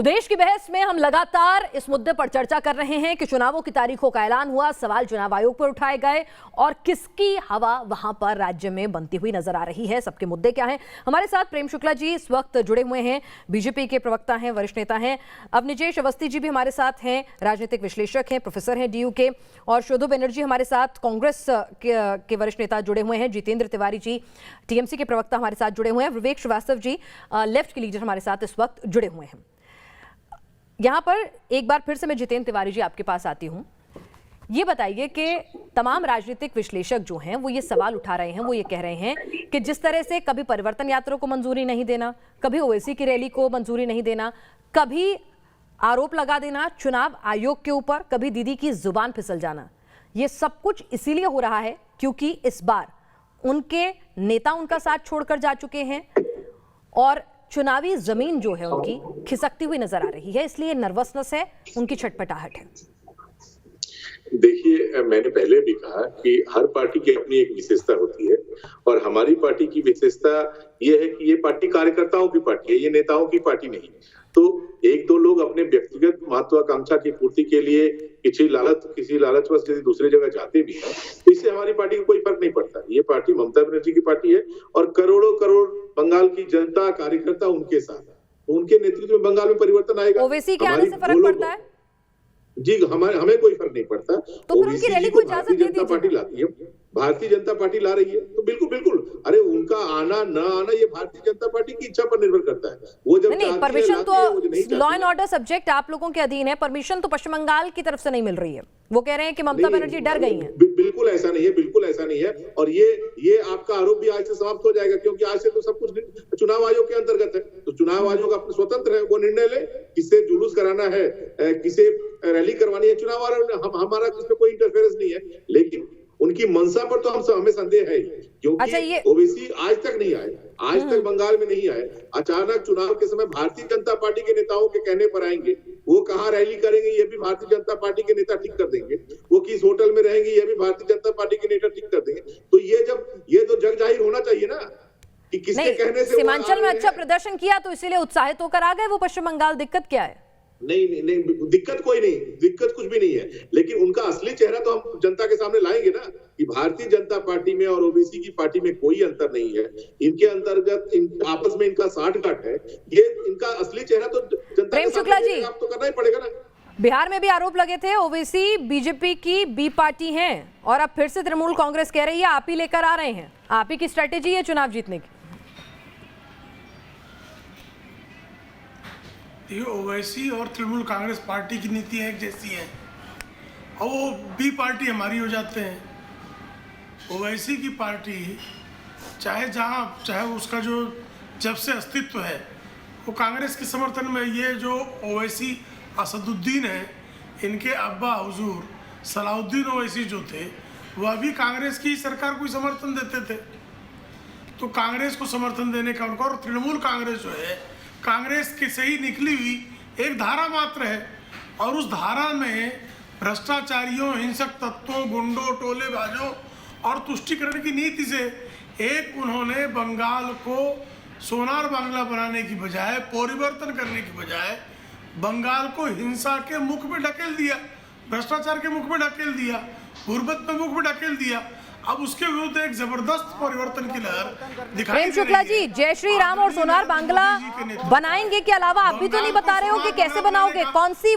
तो देश की बहस में हम लगातार इस मुद्दे पर चर्चा कर रहे हैं कि चुनावों की तारीखों का ऐलान हुआ, सवाल चुनाव आयोग पर उठाए गए और किसकी हवा वहां पर राज्य में बनती हुई नजर आ रही है। सबके मुद्दे क्या हैं? हमारे साथ प्रेम शुक्ला जी इस वक्त जुड़े हुए हैं, बीजेपी के प्रवक्ता हैं, वरिष्ठ नेता हैं। अब निजेश अवस्थी जी भी हमारे साथ हैं, राजनीतिक विश्लेषक हैं, प्रोफेसर हैं DU के। और शोधो बनर्जी हमारे साथ कांग्रेस के वरिष्ठ नेता जुड़े हुए हैं। जितेंद्र तिवारी जी TMC के प्रवक्ता हमारे साथ जुड़े हुए हैं। विवेक श्रीवास्तव जी लेफ्ट के लीडर हमारे साथ इस वक्त जुड़े हुए हैं। यहाँ पर एक बार फिर से मैं जितेंद्र तिवारी जी आपके पास आती हूँ। ये बताइए कि तमाम राजनीतिक विश्लेषक जो हैं वो ये सवाल उठा रहे हैं, वो ये कह रहे हैं कि जिस तरह से कभी परिवर्तन यात्रा को मंजूरी नहीं देना, कभी ओवैसी की रैली को मंजूरी नहीं देना, कभी आरोप लगा देना चुनाव आयोग के ऊपर, कभी दीदी की जुबान फिसल जाना, ये सब कुछ इसीलिए हो रहा है क्योंकि इस बार उनके नेता उनका साथ छोड़कर जा चुके हैं और चुनावी जमीन जो है उनकी खिसकती हुई नजर आ रही है, इसलिए नर्वसनेस है, उनकी छटपटाहट है। देखिए, मैंने पहले भी कहा कि हर पार्टी की अपनी एक विशेषता होती है और हमारी पार्टी की विशेषता ये है कि ये पार्टी कार्यकर्ताओं की पार्टी है, ये नेताओं की पार्टी नहीं। तो एक दो लोग अपने व्यक्तिगत महत्वाकांक्षा की पूर्ति के लिए किसी लालचवश यदि दूसरी जगह जाते भी हैं तो इससे हमारी पार्टी को कोई फर्क नहीं पड़ता। ये पार्टी ममता बनर्जी की पार्टी है और करोड़ों करोड़ बंगाल की जनता कार्यकर्ता उनके साथ, उनके नेतृत्व में बंगाल में परिवर्तन आएगा। ओवैसी के आने से फर्क पड़ता है जी, हमें कोई फर्क नहीं पड़ता। तो फिर उनकी रैली को इजाजत दे दीजिए। पार्टी लाती है, भारतीय जनता पार्टी ला रही है तो बिल्कुल बिल्कुल, अरे उनका आना न आना ये भारतीय जनता पार्टी की इच्छा पर निर्भर करता है। वो जब नहीं, परमिशन तो लॉ एंड ऑर्डर सब्जेक्ट आप लोगों के अधीन है, परमिशन तो पश्चिम बंगाल की तरफ से नहीं मिल रही है। वो कह रहे हैं कि ममता बनर्जी डर गई हैं। बिल्कुल ऐसा नहीं है, बिल्कुल ऐसा नहीं है। और ये आपका आरोप भी आज से समाप्त हो जाएगा क्योंकि आज से तो सब कुछ चुनाव आयोग के अंतर्गत है। तो चुनाव आयोग अपने स्वतंत्र है, वो निर्णय ले किसे जुलूस कराना है, किसे रैली करवानी है। चुनाव आयोग हमारा इसमें कोई इंटरफेरेंस नहीं है, लेकिन उनकी मंशा पर तो हमें संदेह है क्योंकि ओवैसी आज तक नहीं आए, आज तक बंगाल में नहीं आए। अचानक चुनाव के समय भारतीय जनता पार्टी के नेताओं के कहने पर आएंगे। वो कहाँ रैली करेंगे ये भी भारतीय जनता पार्टी के नेता ठीक कर देंगे, वो किस होटल में रहेंगे ये भी भारतीय जनता पार्टी के नेता ठीक कर देंगे। तो ये तो जग जाहिर होना चाहिए ना कि किसके कहने से। सीमांचल में अच्छा प्रदर्शन किया तो इसीलिए उत्साहित होकर आ गए वो पश्चिम बंगाल। दिक्कत क्या है? नहीं, दिक्कत कोई नहीं, दिक्कत कुछ भी नहीं है, लेकिन उनका असली चेहरा तो हम जनता के सामने लाएंगे ना कि भारतीय जनता पार्टी में और ओबीसी की पार्टी में कोई अंतर नहीं है। इनके अंतर्गत आपस में इनका साठगांठ है। ये इनका असली चेहरा तो जनता प्रेम शुक्ला जी आपको करना ही पड़ेगा ना। बिहार में भी आरोप लगे थे ओवैसी बीजेपी की बी पार्टी हैं और अब फिर से तृणमूल कांग्रेस कह रही है आप ही लेकर आ रहे हैं, आप ही की स्ट्रेटेजी है चुनाव जीतने की। ये ओवैसी और तृणमूल कांग्रेस पार्टी की नीति एक जैसी है और वो बी पार्टी हमारी हो जाते हैं। ओवैसी की पार्टी चाहे उसका जो जब से अस्तित्व है वो कांग्रेस के समर्थन में। ये जो ओवैसी असदुद्दीन है, इनके अब्बा हुजूर सलाउद्दीन ओवैसी जो थे वह भी कांग्रेस की सरकार को समर्थन देते थे। तो कांग्रेस को समर्थन देने का उनका, और तृणमूल कांग्रेस जो है कांग्रेस की से ही निकली हुई एक धारा मात्र है और उस धारा में भ्रष्टाचारियों, हिंसक तत्वों, गुंडों, टोलेबाजों और तुष्टीकरण की नीति से एक उन्होंने बंगाल को सोनार बांग्ला बनाने की बजाय, परिवर्तन करने की बजाय बंगाल को हिंसा के मुख में ढकेल दिया, भ्रष्टाचार के मुख में ढकेल दिया, गुर्बत में मुख में ढकेल दिया। अब उसके विरुद्ध एक जबरदस्त परिवर्तन की लहर दिखाई। प्रेम शुक्ला जी, जय श्री राम और सोनार बांग्ला बनाएंगे के अलावा आप भी तो नहीं बता रहे हो कि कैसे बनाओगे, कौन सी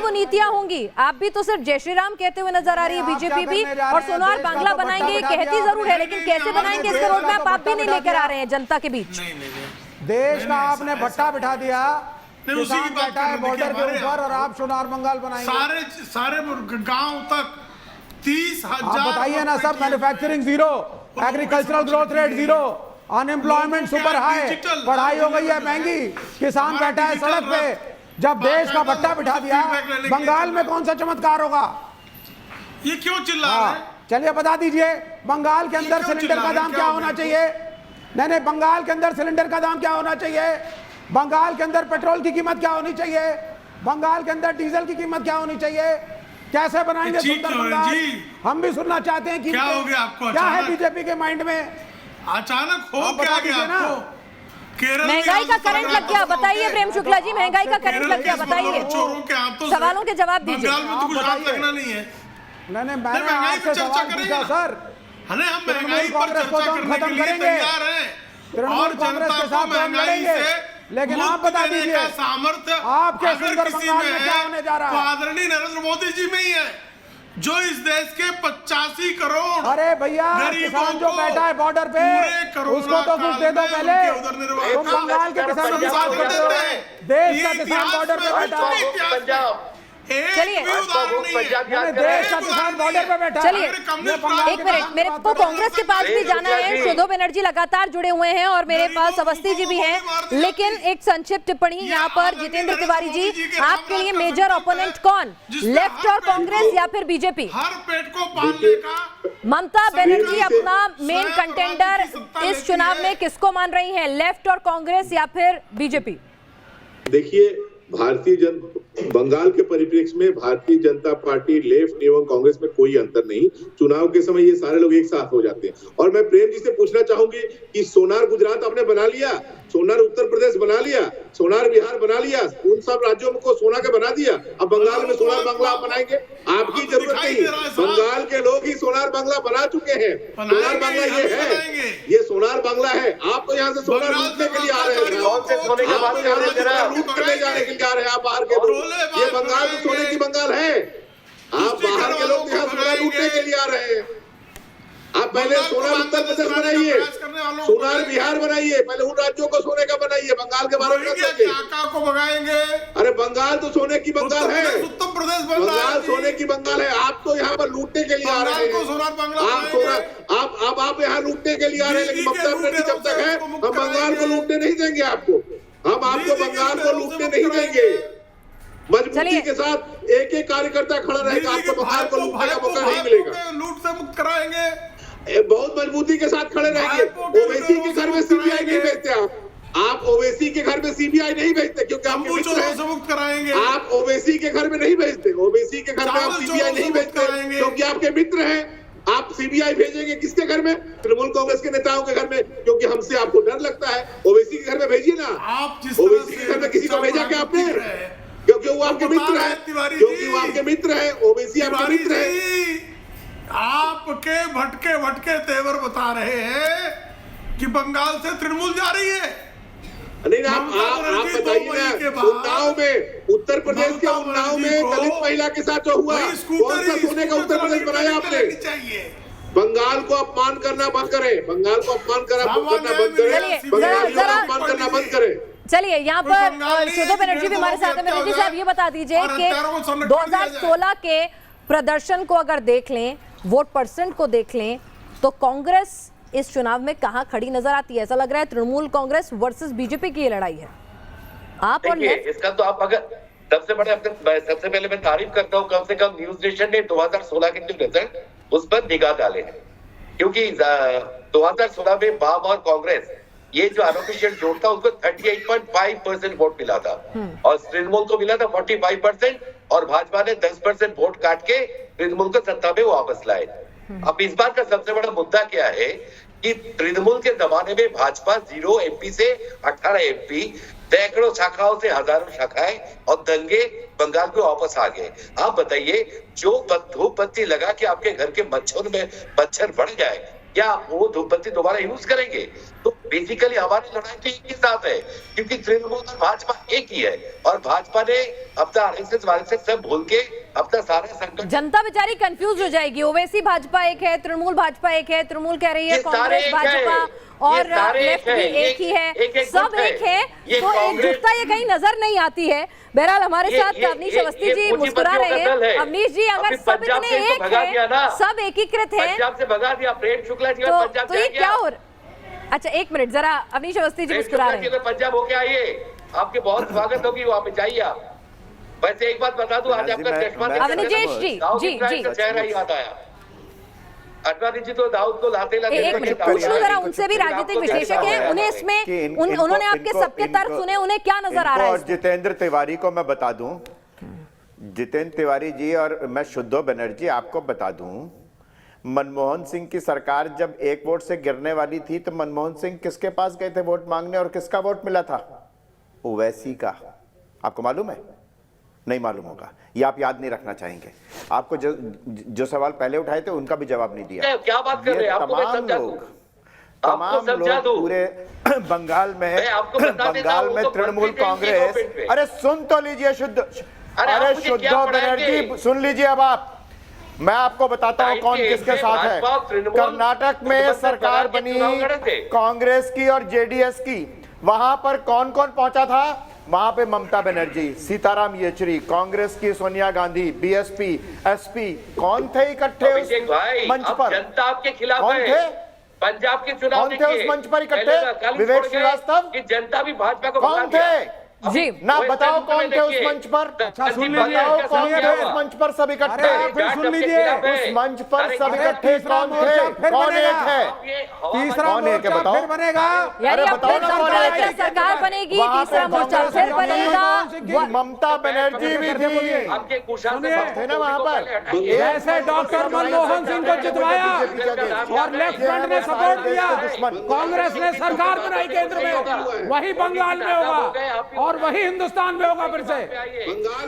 वो नीतियां होंगी? आप भी तो सिर्फ जय श्री राम कहते हुए नजर आ रही है बीजेपी भी, और सोनार बांग्ला बनाएंगे कहती जरूर है, लेकिन कैसे बनाएंगे इसका रोड मैप आप भी नहीं लेकर आ रहे हैं जनता के बीच। देश का आपने भट्टा बिठा दिया, उसी की बात है बॉर्डर के ऊपर, और आप सोनार बंगाल बनाएंगे। सारे गांव तक 30,000। बताइए ना sir, manufacturing zero, agricultural growth rate zero, unemployment super high, पढ़ाई हो गई है महंगी, किसान बैठा है सड़क पे। जब देश का भट्टा बिठा दिया, बंगाल में कौन सा चमत्कार होगा? ये क्यों चिल्ला रहे हैं? चलिए बता दीजिए, बंगाल के अंदर सिलेंडर का दाम क्या होना चाहिए? नहीं, बंगाल के अंदर सिलेंडर का दाम क्या होना चाहिए? बंगाल के अंदर पेट्रोल की कीमत क्या होनी चाहिए? बंगाल के अंदर डीजल की कीमत क्या होनी चाहिए? कैसे बनाएंगे सुंदर बंगाल? हम भी सुनना चाहते हैं कि क्या हो गया आपको? क्या है बीजेपी के माइंड में? अचानक हो क्या गया आपको? केरल में महंगाई का आज करंट लग गया, बताइए प्रेम शुक्ला जी, महंगाई का करंट लग गया, बताइए, चोरों के हाथों से सवालों के जवाब दीजिए। बंगाल में तो कुछ हाथ लगना नहीं है। मैंने महंगाई आपसे पर चर्चा सवाल करेंगे पूछा ना। सर, हमें हम तृणमूल महंगाई पर कांग्रेस को चर्चा तो हम करने के खत्म लिए करेंगे, तैयार हैं तृणमूल और कांग्रेस जनता के को साथ तो हम महंगाई लड़ेंगे, से लेकिन आप मुक्त बता देने दीजिए का सामर्थ्य आपके अगर सुंदर किसी बंगाल में में क्या होने जा रहा तो है? आदरणीय नरेंद्र मोदी जी में ही है, जो इस देश के 85 करोड़ अरे भैया किसान जो बैठा है बॉर्डर पे उसको तो कुछ दे दो पहले। तुम बंगाल के किसानों की बात करते हो, देश का किसान बॉर्डर पे बैठा है। पंजाब चलिए देश का किसान बॉर्डर पे बैठा है। चलिए एक मिनट, मेरे को कांग्रेस के पास भी जाना है। शोधो बनर्जी लगातार जुड़े हुए हैं और मेरे पास अवस्थी जी भी हैं, लेकिन एक संक्षिप्त टिप्पणी यहाँ पर। जितेंद्र तिवारी जी, आपके लिए मेजर ओपोनेंट कौन, लेफ्ट और कांग्रेस या फिर बीजेपी? हर पेट को पालने का ममता बनर्जी अपना मेन कंटेंडर इस चुनाव में किसको मान रही हैं, लेफ्ट और कांग्रेस या फिर बीजेपी? देखिए, बंगाल के परिप्रेक्ष्य में भारतीय जनता पार्टी, लेफ्ट एवं कांग्रेस में कोई अंतर नहीं। चुनाव के समय ये सारे लोग एक साथ हो जाते हैं। और मैं प्रेम जी से पूछना चाहूंगी कि सोनार गुजरात आपने बना लिया, सोनार उत्तर प्रदेश बना लिया, सोनार बिहार बना लिया, उन सब राज्यों को सोना के बना दिया। अब बंगाल में सोनार बंगला आप बनाएंगे, आपकी जरूरत नहीं। बंगाल के लोग ही सोनार बंगला बना चुके हैं। सोनार बंगला ये है, ये सोनार बंगला है। आप तो यहाँ से सोनार लूटने के लिए आ रहे हैं, आप लूट करने जाने के लिए आ रहे हैं। आप बाहर के लोग, ये बंगाल तो सोने की बंगाल है। आप बाहर के लोग यहाँ सोना लूटने के लिए आ रहे हैं। आप पहले सोनार उत्तर प्रदेश बनाइए, सोनार बिहार बनाइए, पहले उन राज्यों को सोने का बनाइए, बंगाल के बारे में को भगाएंगे। अरे बंगाल तो सोने की बंगाल है, उत्तर प्रदेश बंगाल सोने की बंगाल है। आप तो यहाँ पर लूटने के लिए आ रहे हैं। आप यहाँ लूटने के लिए आ रहे हैं, लेकिन ममता बनर्जी जब तक है हम बंगाल को लूटने नहीं देंगे। हम आपको बंगाल को लूटने नहीं देंगे। मजबूती के साथ एक एक कार्यकर्ता खड़ा रहेगा, आपको बंगाल को लूटने का मौका नहीं मिलेगा। लूट से मुक्त कराएंगे, बहुत मजबूती के साथ खड़े रहेंगे। ओवैसी के घर में सीबीआई नहीं भेजते आप ओवैसी के घर में सीबीआई नहीं भेजते, क्योंकि आपके मित्र हैं। मुक्त कराएंगे। आप ओवैसी के घर में नहीं भेजते, ओवैसी के घर में आप सीबीआई नहीं भेजते, क्योंकि आपके मित्र हैं। आप सीबीआई भेजेंगे किसके घर में? तृणमूल कांग्रेस के नेताओं के घर में, क्योंकि हमसे आपको डर लगता है। ओवैसी के घर में भेजिए ना। ओवैसी के घर में किसी को भेजा क्या आपने? क्योंकि वो आपके मित्र है, क्योंकि वो आपके मित्र है। ओवैसी आपके मित्र है। आपके भटके भटके तेवर बता रहे हैं कि बंगाल से तृणमूल जा रही है। नहीं, आप बताइए ना, उन्नाव में, उत्तर प्रदेश के उन्नाव में दलित महिला के साथ जो हुआ, कौन सा सोने का उत्तर प्रदेश बनाया आपने? बंगाल को अपमान करना बंद करें, बंगाल को अपमान करना बंद करें, बंगाल को अपमान करना बंद करें। चलिए, यहाँ पर शोधो बनर्जी भी हमारे साथ हैं। बनर्जी साहब, ये बता दीजिए कि 2016 के प्रदर्शन को अगर देख लें, वोट परसेंट को देख लें, तो कांग्रेस इस चुनाव में कहां खड़ी नजर आती है? ऐसा लग रहा है तृणमूल कांग्रेस वर्सेस बीजेपी की ये लड़ाई है। आप और इसका तो आप अगर सबसे पहले मैं तारीफ करता हूं, कम से कम न्यूज नेशन ने 2016 के जो रिजल्ट उस पर निगाह डाले हैं, क्योंकि 2016 में वाम और कांग्रेस ये जो अनऑफिशियल जोड़ था उसको 38.5% वोट मिला था और तृणमूल को मिला था 45% और भाजपा ने 10% वोट काट के तृणमूल को सत्ता में वापस लाए। अब इस बार का सबसे बड़ा मुद्दा क्या है कि तृणमूल के जमाने में भाजपा 0 एमपी से 18 एमपी, सैकड़ों शाखाओं से हजारों शाखाएं और दंगे बंगाल में वापस आ गए। आप बताइए, जो धूप बत्ती लगा के आपके घर के मच्छर बढ़ जाए, क्या वो धूप बत्ती दोबारा यूज करेंगे? तो बेसिकली हमारी लड़ाई तो एक ही साथ है, क्योंकि तृणमूल और भाजपा एक ही है और भाजपा ने अपना आरएसएस सब भूल के अपना सारा संकट। जनता बेचारी कंफ्यूज हो जाएगी। ओवैसी भाजपा एक है, तृणमूल भाजपा एक है, तृणमूल कह रही है कांग्रेस भाजपा और लेफ्ट भी एक ही है, सब एक है, तो एकजुटता ये कहीं नजर नहीं आती है। बहरहाल हमारे साथ अवनीश अवस्थी जी मुस्कुरा रहे हैं। अवनीश जी, अगर सब इतने एक है, सब एकीकृत है, पंजाब से भगा दिया प्रेम शुक्ला जी, तो ये क्या हो? अच्छा, एक मिनट जरा, अवनीश अवस्थी जी मुस्कुरा रहे हैं। पंजाब होके आइए, आपके बहुत स्वागत होगी, वहां पे जाइए आप। वैसे एक बात बता दूं, आज आपका चश्मा चेहरा याद आया। अडवाणी जी तो दाऊद को लाते पूछ लो जरा उनसे भी, राजनीतिक विश्लेषक हैं, उन्हें इसमें उन्होंने आपके सबके तर्क सुने, उन्हें क्या नजर आ रहा है? जितेंद्र तिवारी को मैं बता दूं, जितेंद्र तिवारी जी और मैं शोधो बनर्जी आपको बता दूं, मनमोहन सिंह की सरकार जब एक वोट से गिरने वाली थी तो मनमोहन सिंह किसके पास गए थे वोट मांगने और किसका वोट मिला था? ओवैसी का। आपको मालूम है? नहीं मालूम होगा, ये आप याद नहीं रखना चाहेंगे। आपको जो सवाल पहले उठाए थे उनका भी जवाब नहीं दिया। क्या बात कर रहे हैं? तमाम लोग पूरे बंगाल में तृणमूल कांग्रेस, अरे सुन तो लीजिए अरे शुद्ध बनर्जी सुन लीजिए। अब आप, मैं आपको बताता हूं कौन किसके साथ है। कर्नाटक में सरकार बनी कांग्रेस की और जेडीएस की, वहां पर कौन कौन पहुंचा था? वहां पे ममता बनर्जी, सीताराम येचुरी, कांग्रेस की सोनिया गांधी, बीएसपी, एसपी, कौन थे इकट्ठे उस मंच पर? जनता आपके खिलाफ कौन थे? पंजाब के चुनाव कौन थे उस मंच पर इकट्ठे? विवेक श्रीवास्तव की जनता भी भाजपा को कौन थे? जी ना बताओ कौन थे उस मंच पर? बताओ कौन थे उस मंच पर सब इकट्ठे? सुन लीजिए, उस मंच पर सब इकट्ठे कौन थे? कौन एक है? तीसरा कौन एक है बताओ? फिर बनेगा। यानी अब बताओ फिर ना कौन सरकार है? क्या सरकार बनेगी, वहाँ तीसरा पे मोर्चा फिर बनेगा। ममता बनर्जी भी थी, आपके कुशाल थे ना वहाँ पर। जैसे डॉक्टर मनमोहन सिंह को जितवाया और लेफ्ट फ्रंट ने सपोर्ट दिया, कांग्रेस ने सरकार बनाई केंद्र में, वही बंगाल में होगा और वही हिंदुस्तान में होगा फिर से।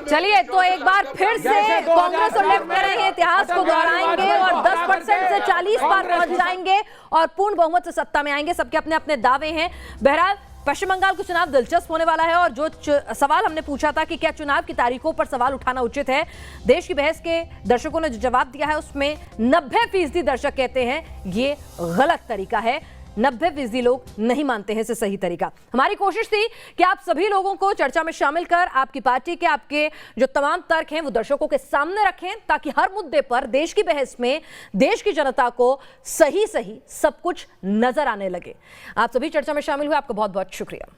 चलिए, तो एक बार फिर से कांग्रेस और लेफ्ट करेंगे, इतिहास को दोहराएंगे और 10% से 40 पार पहुंच जाएंगे और पूर्ण बहुमत से सत्ता में आएंगे। सबके अपने अपने दावे हैं। बहरहाल पश्चिम बंगाल का चुनाव दिलचस्प होने वाला है और जो सवाल हमने पूछा था कि क्या चुनाव की तारीखों पर सवाल उठाना उचित है, देश की बहस के दर्शकों ने जो जवाब दिया है उसमें 90% दर्शक कहते हैं ये गलत तरीका है। 90% लोग नहीं मानते हैं इसे सही तरीका। हमारी कोशिश थी कि आप सभी लोगों को चर्चा में शामिल कर आपकी पार्टी के, आपके जो तमाम तर्क हैं वो दर्शकों के सामने रखें, ताकि हर मुद्दे पर देश की बहस में देश की जनता को सही सब कुछ नजर आने लगे। आप सभी चर्चा में शामिल हुए, आपका बहुत बहुत शुक्रिया।